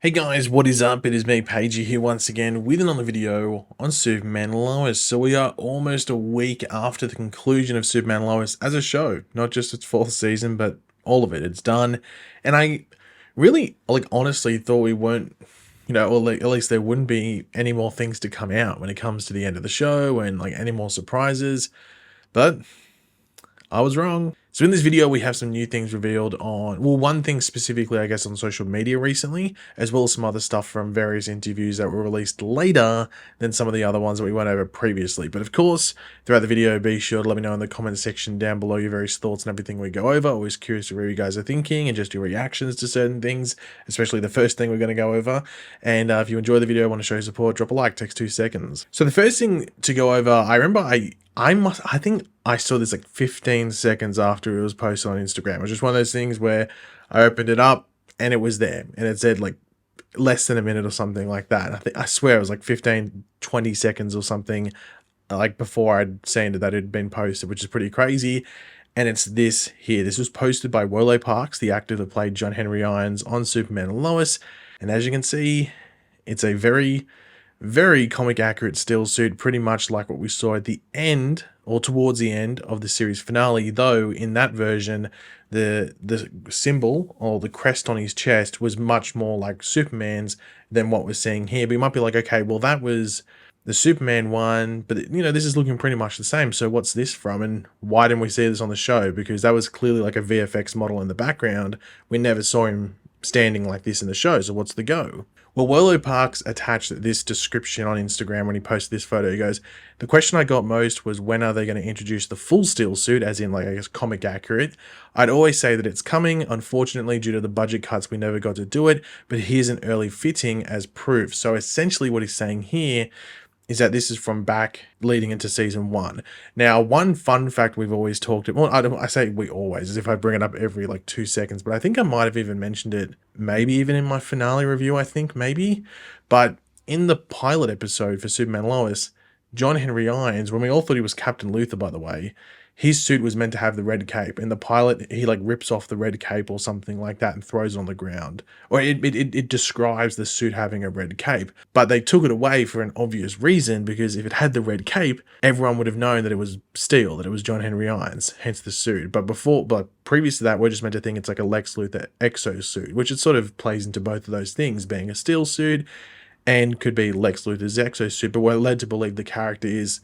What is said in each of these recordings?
Hey guys, what is up? It is me, Pagey, here once again with another video on Superman Lois. So we are almost a week after the conclusion of Superman Lois as a show, not just its fourth season, but all of it. It's done, and I really, honestly thought we weren't, or at least there wouldn't be any more things to come out when it comes to the end of the show and like any more surprises. But I was wrong. So in this video, we have some new things revealed on, well, one thing specifically, I guess, on social media recently, as well as some other stuff from various interviews that were released later than some of the other ones that we went over previously. But of course, throughout the video, be sure to let me know in the comment section down below your various thoughts and everything we go over. Always curious to hear what you guys are thinking and just your reactions to certain things, especially the first thing we're going to go over. And if you enjoy the video, want to show your support, drop a like, takes 2 seconds. So the first thing to go over, I remember I think I saw this like 15 seconds after it was posted on Instagram. It was just one of those things where I opened it up and it was there and it said like less than a minute or something like that. I swear it was like 15, 20 seconds or something like before I'd seen that it had been posted, which is pretty crazy. And it's this here. This was posted by Wolo Parks, the actor that played John Henry Irons on Superman and Lois. And as you can see, it's a very comic accurate still suit, pretty much like what we saw at the end or towards the end of the series finale, though in that version the symbol or the crest on his chest was much more like Superman's than what we're seeing here. But you might be like, okay, well that was the Superman one, but this is looking pretty much the same, so what's this from and why didn't we see this on the show? Because that was clearly like a VFX model in the background. We never saw him standing like this in the show, so what's the go? Well, Wolo Parks attached this description on Instagram when he posted this photo. He goes, the question I got most was when are they going to introduce the full steel suit, as in like, I guess, comic accurate. I'd always say that it's coming. Unfortunately, due to the budget cuts, we never got to do it, but here's an early fitting as proof. So essentially what he's saying here is that this is from back leading into season 1. Now, one fun fact we've always talked about, well, I say we always, as if I bring it up every like 2 seconds, but I think I might have even mentioned it, maybe even in my finale review, I think, maybe. But in the pilot episode for Superman Lois, John Henry Irons, when we all thought he was Captain Luthor, by the way, his suit was meant to have the red cape. In the pilot, he like rips off the red cape or something like that and throws it on the ground. Or it describes the suit having a red cape. But they took it away for an obvious reason, because if it had the red cape, everyone would have known that it was steel, that it was John Henry Irons, hence the suit. But previous to that, we're just meant to think it's like a Lex Luthor exo suit, which it sort of plays into both of those things, being a steel suit and could be Lex Luthor's exo suit. But we're led to believe the character is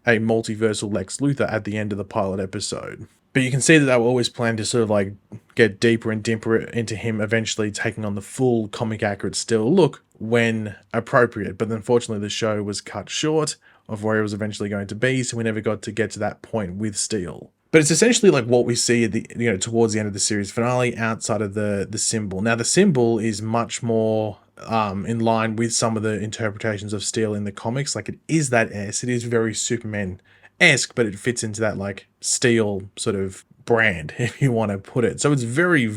a multiversal Lex Luthor at the end of the pilot episode. But you can see that they were always planned to sort of like get deeper and deeper into him eventually taking on the full comic accurate still look when appropriate. But unfortunately the show was cut short of where it was eventually going to be, so we never got to get to that point with Steel. But it's essentially like what we see at the towards the end of the series finale outside of the symbol. Now the symbol is much more in line with some of the interpretations of Steel in the comics. Like it is that S, it is very Superman-esque, but it fits into that like Steel sort of brand, if you want to put it. So it's very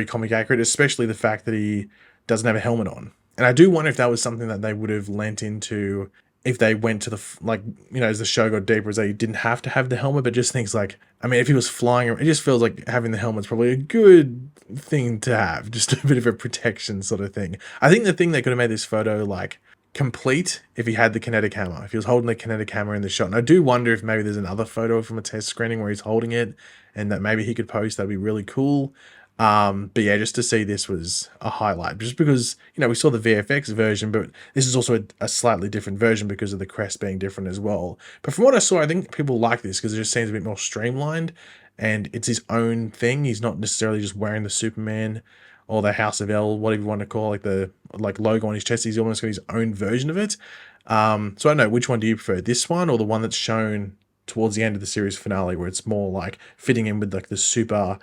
comic accurate, especially the fact that he doesn't have a helmet on. And I do wonder if that was something that they would have lent into if they went to the, as the show got deeper, as they didn't have to have the helmet, but just things like, I mean, if he was flying, it just feels like having the helmet's probably a good thing to have, just a bit of a protection sort of thing. I think the thing that could have made this photo like complete if he had the kinetic hammer, if he was holding the kinetic hammer in the shot. And I do wonder if maybe there's another photo from a test screening where he's holding it and that maybe he could post. That'd be really cool. But yeah, just to see this was a highlight, just because, we saw the VFX version, but this is also a slightly different version because of the crest being different as well. But from what I saw, I think people like this because it just seems a bit more streamlined and it's his own thing. He's not necessarily just wearing the Superman or the House of L, whatever you want to call it, the logo on his chest. He's almost got his own version of it. So I don't know, which one do you prefer, this one or the one that's shown towards the end of the series finale, where it's more like fitting in with like the super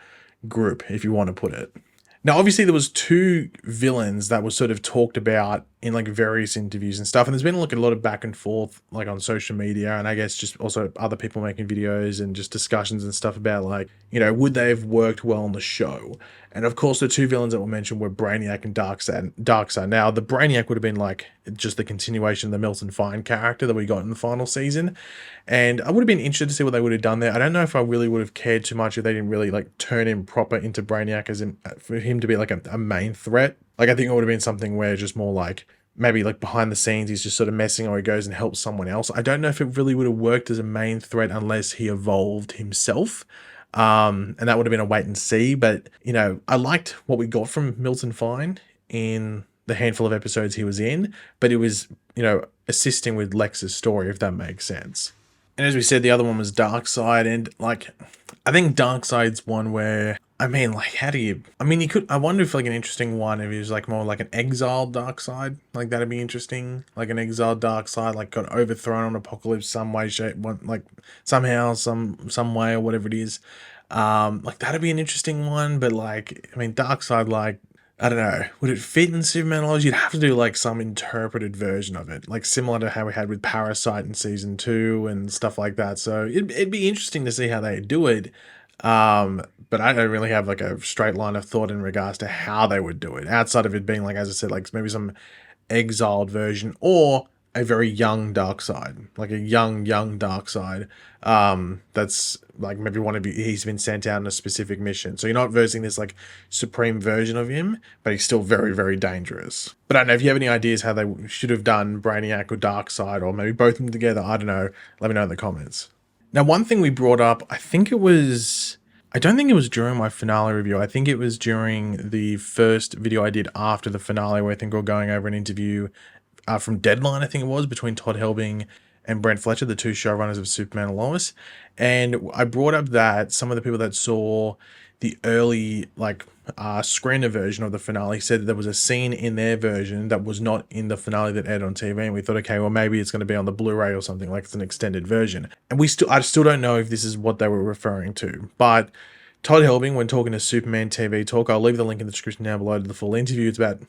group, if you want to put it. Now, obviously, there was 2 villains that were sort of talked about in like various interviews and stuff, and there's been like a lot of back and forth like on social media, and I guess just also other people making videos and just discussions and stuff about like, would they have worked well on the show? And of course, the 2 villains that were mentioned were Brainiac and Darkseid. Now, the Brainiac would have been like just the continuation of the Milton Fine character that we got in the final season, and I would have been interested to see what they would have done there. I don't know if I really would have cared too much if they didn't really like turn him proper into Brainiac, as in for him him to be like a main threat. Like, I think it would have been something where just more like maybe like behind the scenes he's just sort of messing, or he goes and helps someone else. I don't know if it really would have worked as a main threat unless he evolved himself. And that would have been a wait and see. But, you know, I liked what we got from Milton Fine in the handful of episodes he was in, but it was, you know, assisting with Lex's story, if that makes sense. And as we said, the other one was Darkseid, and like, I think Darkseid's one where, I mean, like, how do you, I mean, you could, I wonder if like an interesting one, if he was like more like an exiled Darkseid, like that'd be interesting, like an exiled Darkseid, like got overthrown on Apocalypse some way, shape, one, like somehow, some way or whatever it is. Like that'd be an interesting one, but like, I mean, Darkseid, like, I don't know, would it fit in Superman Lois? You'd have to do like some interpreted version of it, like similar to how we had with Parasite in season 2 and stuff like that. So it'd be interesting to see how they do it. But I don't really have like a straight line of thought in regards to how they would do it, outside of it being like, as I said, like maybe some exiled version, or a very young Darkseid, like a young Darkseid. That's like maybe one of he's been sent out on a specific mission. So you're not versing this like supreme version of him, but he's still very dangerous. But I don't know if you have any ideas how they should have done Brainiac or Darkseid, or maybe both of them together. I don't know. Let me know in the comments. Now, one thing we brought up, I don't think it was during my finale review. I think it was during the first video I did after the finale, where I think we we're going over an interview from Deadline, I think it was, between Todd Helbing and Brent Fletcher, the two showrunners of Superman and Lois. And I brought up that some of the people that saw the early like screener version of the finale said that there was a scene in their version that was not in the finale that aired on TV, and we thought, okay, well maybe it's going to be on the Blu-ray or something, like it's an extended version. And I still don't know if this is what they were referring to, but Todd Helbing, when talking to Superman TV Talk, I'll leave the link in the description down below to the full interview. It's about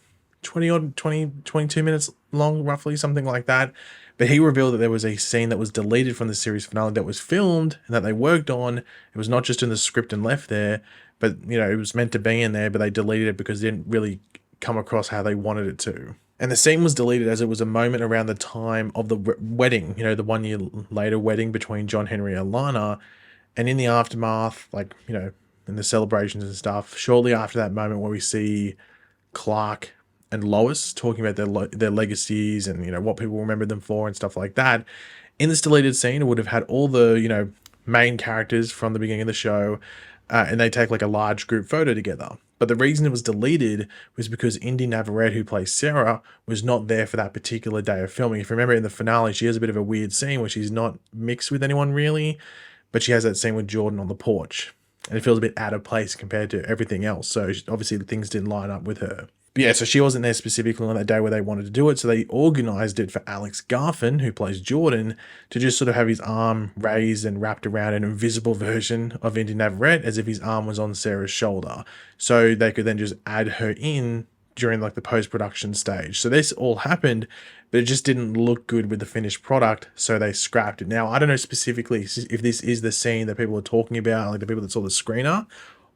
22 minutes long, roughly, something like that. But he revealed that there was a scene that was deleted from the series finale that was filmed and that they worked on. It was not just in the script and left there, but, you know, it was meant to be in there, but they deleted it because it didn't really come across how they wanted it to. And the scene was deleted as it was a moment around the time of the wedding, you know, the 1 year later wedding between John Henry and Lana. And in the aftermath, like, you know, in the celebrations and stuff, shortly after that moment where we see Clark and Lois talking about their legacies and, you know, what people remember them for and stuff like that, in this deleted scene, it would have had all the, you know, main characters from the beginning of the show, and they take like a large group photo together. But the reason it was deleted was because Indy Navarrete, who plays Sarah, was not there for that particular day of filming. If you remember in the finale, she has a bit of a weird scene where she's not mixed with anyone really, but she has that scene with Jordan on the porch, and it feels a bit out of place compared to everything else. So obviously things didn't line up with her. But yeah, so she wasn't there specifically on that day where they wanted to do it, so they organized it for Alex Garfin, who plays Jordan, to just sort of have his arm raised and wrapped around an invisible version of Indy Navarrete, as if his arm was on Sarah's shoulder. So they could then just add her in during like the post-production stage. So this all happened, but it just didn't look good with the finished product, so they scrapped it. Now, I don't know specifically if this is the scene that people were talking about, like the people that saw the screener,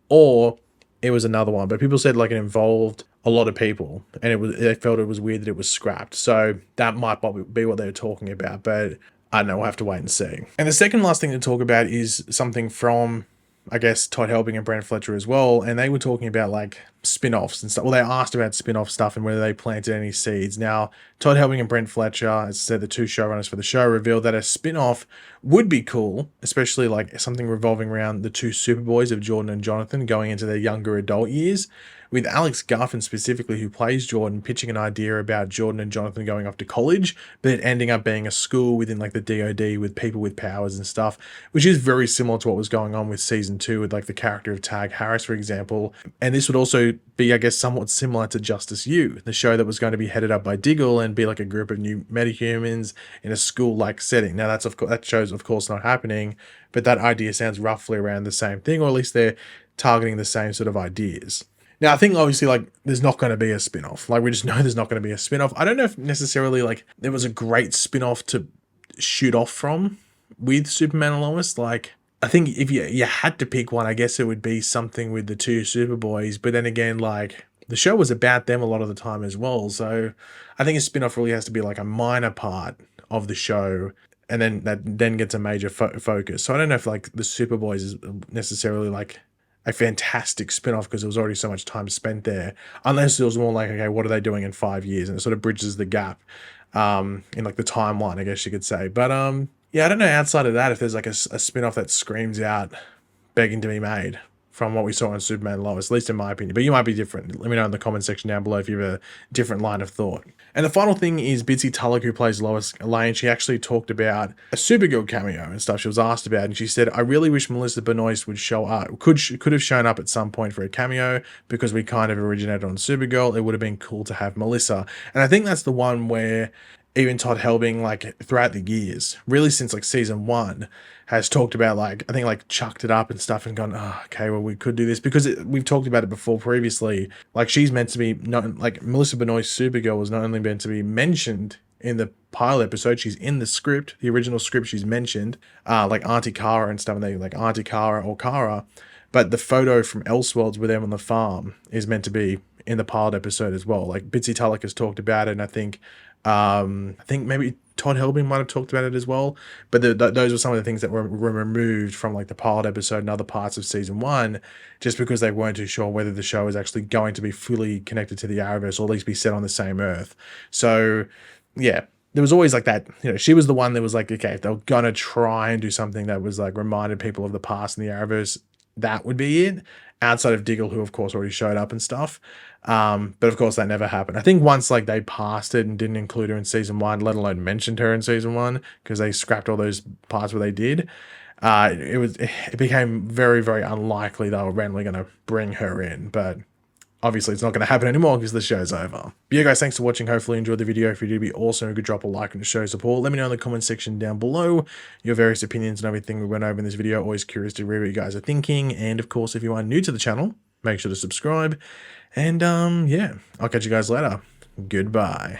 or it was another one, but people said like it involved a lot of people, and they felt it was weird that it was scrapped. So that might be what they were talking about, but I don't know, we'll have to wait and see. And the second last thing to talk about is something from, I guess, Todd Helbing and Brent Fletcher as well, and they were talking about like spin-offs and stuff. Well, they asked about spin-off stuff and whether they planted any seeds. Now, Todd Helbing and Brent Fletcher, as I said, the two showrunners for the show, revealed that a spin-off would be cool, especially like something revolving around the two Superboys of Jordan and Jonathan going into their younger adult years, with Alex Garfin specifically, who plays Jordan, pitching an idea about Jordan and Jonathan going off to college, but it ending up being a school within like the DoD with people with powers and stuff, which is very similar to what was going on with season 2 with like the character of Tag Harris, for example. And this would also be, I guess, somewhat similar to Justice U, the show that was going to be headed up by Diggle and be like a group of new metahumans in a school-like setting. Now, that show's of course not happening, but that idea sounds roughly around the same thing, or at least they're targeting the same sort of ideas. Now, I think obviously like there's not going to be a spin-off. Like we just know there's not going to be a spin-off. I don't know if necessarily like there was a great spin-off to shoot off from with Superman and Lois. Like I think if you had to pick one, I guess it would be something with the two Superboys. But then again, like the show was about them a lot of the time as well. So I think a spin-off really has to be like a minor part of the show, and then that then gets a major focus. So I don't know if like the Superboys is necessarily like a fantastic spin-off because there was already so much time spent there. Unless it was more like, okay, what are they doing in 5 years? And it sort of bridges the gap in like the timeline, I guess you could say. But yeah, I don't know outside of that if there's like a spin-off that screams out begging to be made from what we saw on Superman and Lois, at least in my opinion. But you might be different. Let me know in the comment section down below if you have a different line of thought. And the final thing is Bitsy Tulloch, who plays Lois Lane. She actually talked about a Supergirl cameo and stuff she was asked about, and she said, I really wish Melissa Benoist would show up, could have shown up at some point for a cameo, because we kind of originated on Supergirl. It would have been cool to have Melissa. And I think that's the one where even Todd Helbing, like throughout the years, really since like season 1, has talked about, like, I think like chucked it up and stuff and gone, oh, okay, well, we could do this because we've talked about it before previously. Like, she's meant to be not like Melissa Benoist's Supergirl was not only meant to be mentioned in the pilot episode, she's in the script, the original script, she's mentioned, like Auntie Kara and stuff, and they like Auntie Kara or Kara, but the photo from Elseworlds with them on the farm is meant to be in the pilot episode as well. Like Bitsy Tulloch has talked about it, and I think maybe Todd Helbing might have talked about it as well, but those were some of the things that were removed from like the pilot episode and other parts of season 1, just because they weren't too sure whether the show is actually going to be fully connected to the Arrowverse, or at least be set on the same Earth. So yeah, there was always like that, you know, she was the one that was like, okay, if they were gonna try and do something that was like reminded people of the past in the Arrowverse, that would be it, outside of Diggle, who of course already showed up and stuff. But of course that never happened. I think once like they passed it and didn't include her in season 1, let alone mentioned her in season 1, because they scrapped all those parts where they did, it became very, very unlikely they were randomly going to bring her in. But obviously it's not going to happen anymore because the show's over. But yeah, guys, thanks for watching. Hopefully you enjoyed the video. If you did, be awesome, you could drop a like and show support. Let me know in the comment section down below your various opinions and everything we went over in this video. Always curious to read what you guys are thinking. And of course, if you are new to the channel, make sure to subscribe. And yeah, I'll catch you guys later. Goodbye.